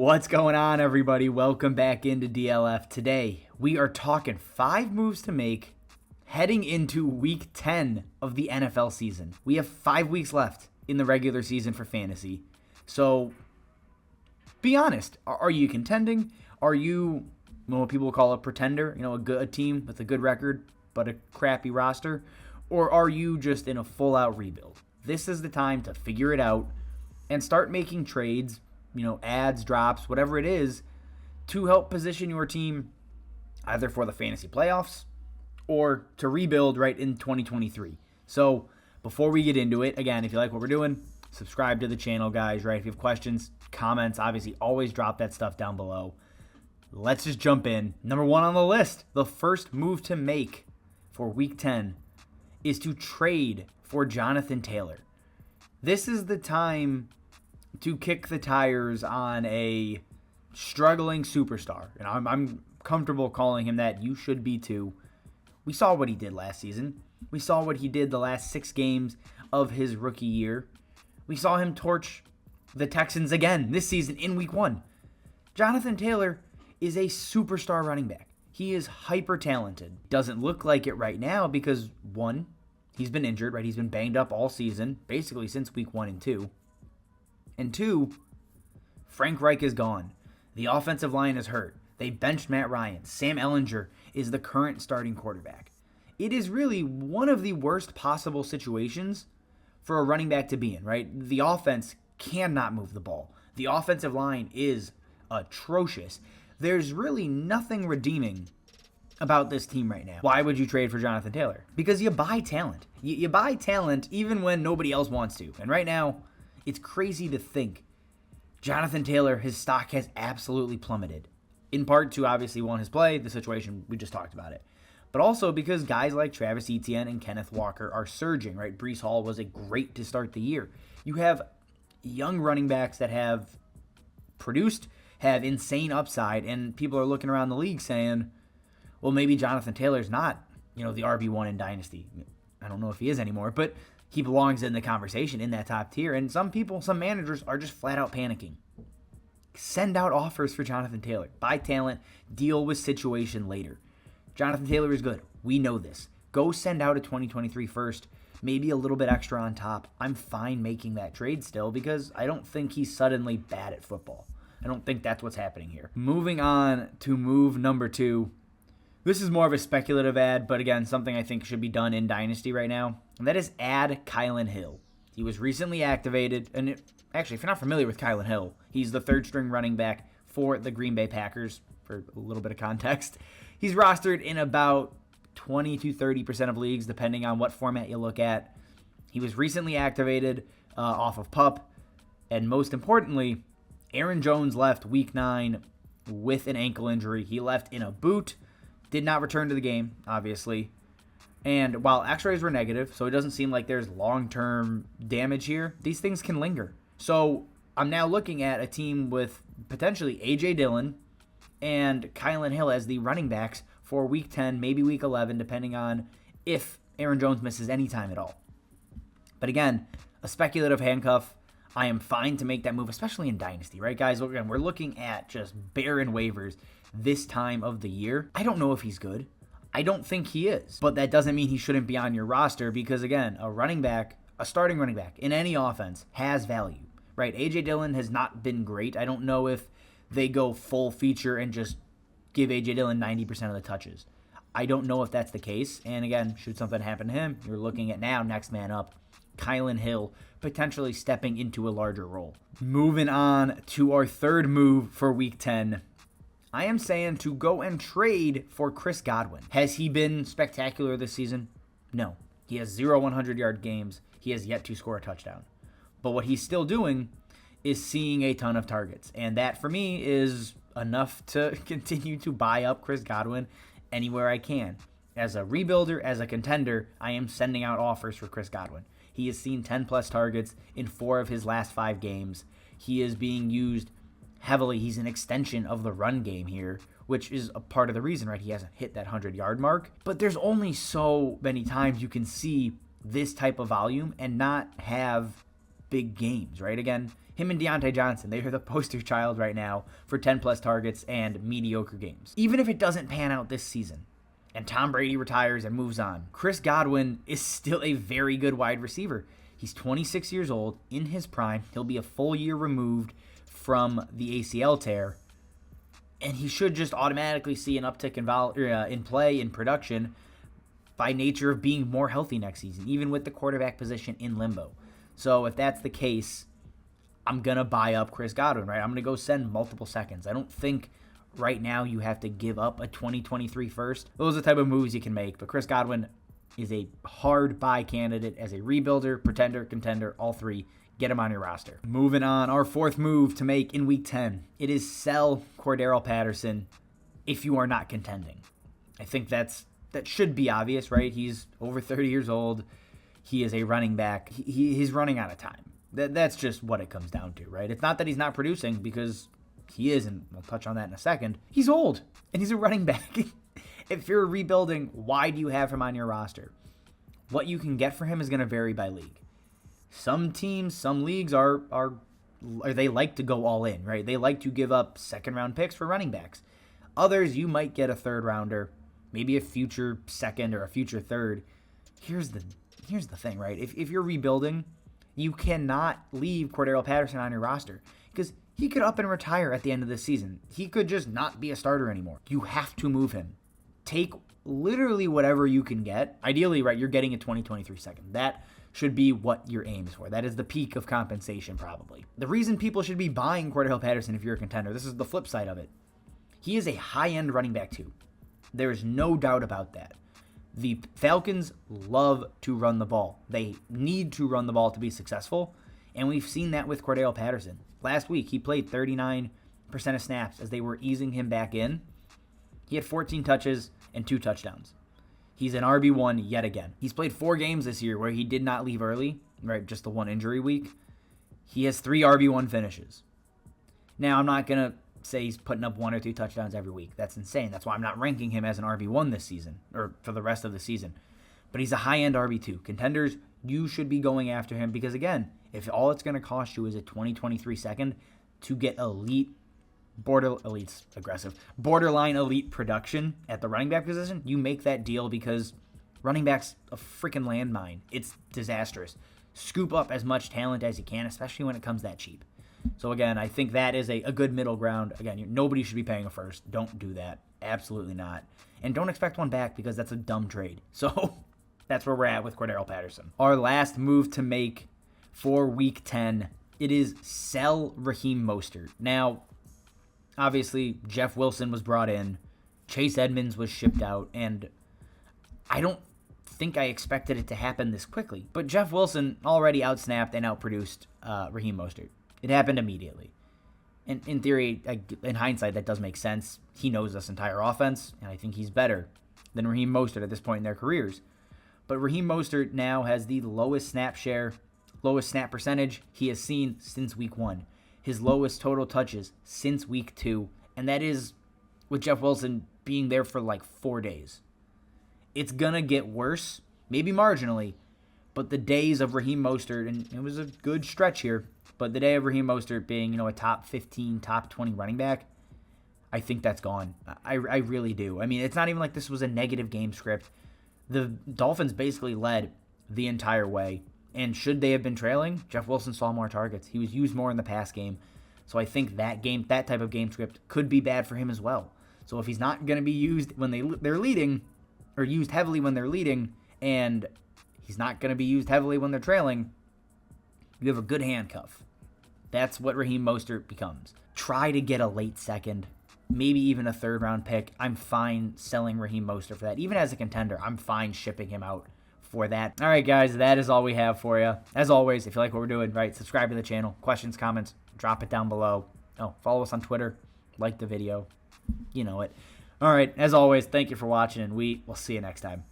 What's going on, everybody? Welcome back into DLF. Today, we are talking 5 moves to make heading into week 10 of the NFL season. We have 5 weeks left in the regular season for fantasy. So, be honest. Are you contending? Are you what people call a pretender? A team with a good record, but a crappy roster? Or are you just in a full-out rebuild? This is the time to figure it out and start making trades, ads, drops, whatever it is, to help position your team either for the fantasy playoffs or to rebuild right in 2023. So before we get into it, again, if you like what we're doing, subscribe to the channel, guys, right? If you have questions, comments, obviously always drop that stuff down below. Let's just jump in. Number 1 on the list, the first move to make for week 10 is to trade for Jonathan Taylor. This is the time to kick the tires on a struggling superstar. And I'm comfortable calling him that. You should be too. We saw what he did last season. We saw what he did the last 6 games of his rookie year. We saw him torch the Texans again this season in week 1. Jonathan Taylor is a superstar running back. He is hyper talented. Doesn't look like it right now because 1, he's been injured, right? He's been banged up all season, basically since week 1 and 2. And 2, Frank Reich is gone. The offensive line is hurt. They benched Matt Ryan. Sam Ehlinger is the current starting quarterback. It is really one of the worst possible situations for a running back to be in, right? The offense cannot move the ball. The offensive line is atrocious. There's really nothing redeeming about this team right now. Why would you trade for Jonathan Taylor? Because you buy talent. You buy talent even when nobody else wants to. And right now, it's crazy to think Jonathan Taylor, his stock has absolutely plummeted. In part to obviously his play, the situation, we just talked about it. But also because guys like Travis Etienne and Kenneth Walker are surging, right? Breece Hall was a great to start the year. You have young running backs that have produced, have insane upside, and people are looking around the league saying, well, maybe Jonathan Taylor's not, the RB1 in Dynasty. I don't know if he is anymore, but he belongs in the conversation in that top tier. And some managers are just flat out panicking. Send out offers for Jonathan Taylor. Buy talent, deal with situation later. Jonathan Taylor is good. We know this. Go send out a 2023 first, maybe a little bit extra on top. I'm fine making that trade still because I don't think he's suddenly bad at football. I don't think that's what's happening here. Moving on to move number 2. This is more of a speculative ad, but again, something I think should be done in Dynasty right now. And that is add Kylin Hill. He was recently activated. And actually, if you're not familiar with Kylin Hill, he's the 3rd string running back for the Green Bay Packers, for a little bit of context. He's rostered in about 20 to 30% of leagues, depending on what format you look at. He was recently activated off of PUP. And most importantly, Aaron Jones left week 9 with an ankle injury. He left in a boot. Did not return to the game, obviously. And while x-rays were negative, so it doesn't seem like there's long-term damage here, these things can linger. So I'm now looking at a team with potentially A.J. Dillon and Kylin Hill as the running backs for week 10, maybe week 11, depending on if Aaron Jones misses any time at all. But again, a speculative handcuff. I am fine to make that move, especially in Dynasty, right, guys? Again, we're looking at just barren waivers this time of the year. I don't know if he's good. I don't think he is. But that doesn't mean he shouldn't be on your roster because, again, a starting running back in any offense has value, right? A.J. Dillon has not been great. I don't know if they go full feature and just give A.J. Dillon 90% of the touches. I don't know if that's the case. And again, should something happen to him, you're looking at now next man up, Kylin Hill, potentially stepping into a larger role. Moving on to our 3rd move for week 10. I am saying to go and trade for Chris Godwin. Has he been spectacular this season? No. He has 0 100-yard games. He has yet to score a touchdown. But what he's still doing is seeing a ton of targets. And that, for me, is enough to continue to buy up Chris Godwin anywhere I can. As a rebuilder, as a contender, I am sending out offers for Chris Godwin. He has seen 10-plus targets in 4 of his last 5 games. He is being used heavily. He's an extension of the run game here, which is a part of the reason, right? He hasn't hit that 100-yard mark. But there's only so many times you can see this type of volume and not have big games, right? Again, Him and Deontay Johnson, they are the poster child right now for 10-plus targets and mediocre games. Even if it doesn't pan out this season, and Tom Brady retires and moves on, Chris Godwin is still a very good wide receiver. He's 26 years old, in his prime. He'll be a full year removed from the ACL tear, and he should just automatically see an uptick in play, in production, by nature of being more healthy next season, even with the quarterback position in limbo. So if that's the case, I'm going to buy up Chris Godwin, right? I'm going to go send multiple seconds. I don't think right now you have to give up a 2023 first. Those are the type of moves you can make, but Chris Godwin is a hard buy candidate as a rebuilder, pretender, contender, all three. Get him on your roster. Moving on, our fourth move to make in Week 10. It is sell Cordarelle Patterson if you are not contending. I think that should be obvious, right? He's over 30 years old. He is a running back. He's running out of time. That's just what it comes down to, right? It's not that he's not producing, because he is, and we'll touch on that in a second. He's old, and he's a running back. If you're rebuilding, why do you have him on your roster? What you can get for him is going to vary by league. Some teams, some leagues they like to go all in, right? They like to give up second-round picks for running backs. Others, you might get a third-rounder, maybe a future second or a future third. Here's the thing, right? If you're rebuilding, you cannot leave Cordarelle Patterson on your roster, because he could up and retire at the end of the season. He could just not be a starter anymore. You have to move him. Take literally whatever you can get. Ideally, right, you're getting a 2023 second. That should be what your aim is for. That is the peak of compensation, probably. The reason people should be buying Cordarelle Patterson if you're a contender, this is the flip side of it. He is a high-end running back too. There is no doubt about that. The Falcons love to run the ball. They need to run the ball to be successful, and we've seen that with Cordarelle Patterson. Last week, he played 39% of snaps as they were easing him back in. He had 14 touches and 2 touchdowns. He's an RB1 yet again. He's played 4 games this year where he did not leave early, right? Just the one injury week. He has 3 RB1 finishes. Now, I'm not going to say he's putting up 1 or 2 touchdowns every week. That's insane. That's why I'm not ranking him as an RB1 this season, or for the rest of the season. But he's a high-end RB2. Contenders, you should be going after him because, again, if all it's going to cost you is a 2023 second to get borderline elite production at the running back position, you make that deal, because running back's a freaking landmine. It's disastrous. Scoop up as much talent as you can, especially when it comes that cheap. So again, I think that is a good middle ground. Again, nobody should be paying a first. Don't do that. Absolutely not. And don't expect one back, because that's a dumb trade. So that's where we're at with Cordarelle Patterson. Our last move to make for Week 10, it is sell Raheem Mostert. Now, obviously, Jeff Wilson was brought in. Chase Edmonds was shipped out. And I don't think I expected it to happen this quickly. But Jeff Wilson already outsnapped and outproduced Raheem Mostert. It happened immediately. And in theory, in hindsight, that does make sense. He knows this entire offense, and I think he's better than Raheem Mostert at this point in their careers. But Raheem Mostert now has the lowest snap share, lowest snap percentage he has seen since Week 1. His lowest total touches since Week 2, and that is with Jeff Wilson being there for like 4 days. It's going to get worse, maybe marginally, but the days of Raheem Mostert, and it was a good stretch here, but the day of Raheem Mostert being, a top 15, top 20 running back, I think that's gone. I really do. I mean, it's not even like this was a negative game script. The Dolphins basically led the entire way. And should they have been trailing, Jeff Wilson saw more targets. He was used more in the pass game. So I think that type of game script could be bad for him as well. So if he's not going to be used when they're leading, or used heavily when they're leading, and he's not going to be used heavily when they're trailing, you have a good handcuff. That's what Raheem Mostert becomes. Try to get a late second, maybe even a third-round pick. I'm fine selling Raheem Mostert for that. Even as a contender, I'm fine shipping him out for that. All right, guys, that is all we have for you. As always, if you like what we're doing, right, subscribe to the channel. Questions, comments, drop it down below. Oh, follow us on Twitter. Like the video. You know it. All right, as always, thank you for watching, and we will see you next time.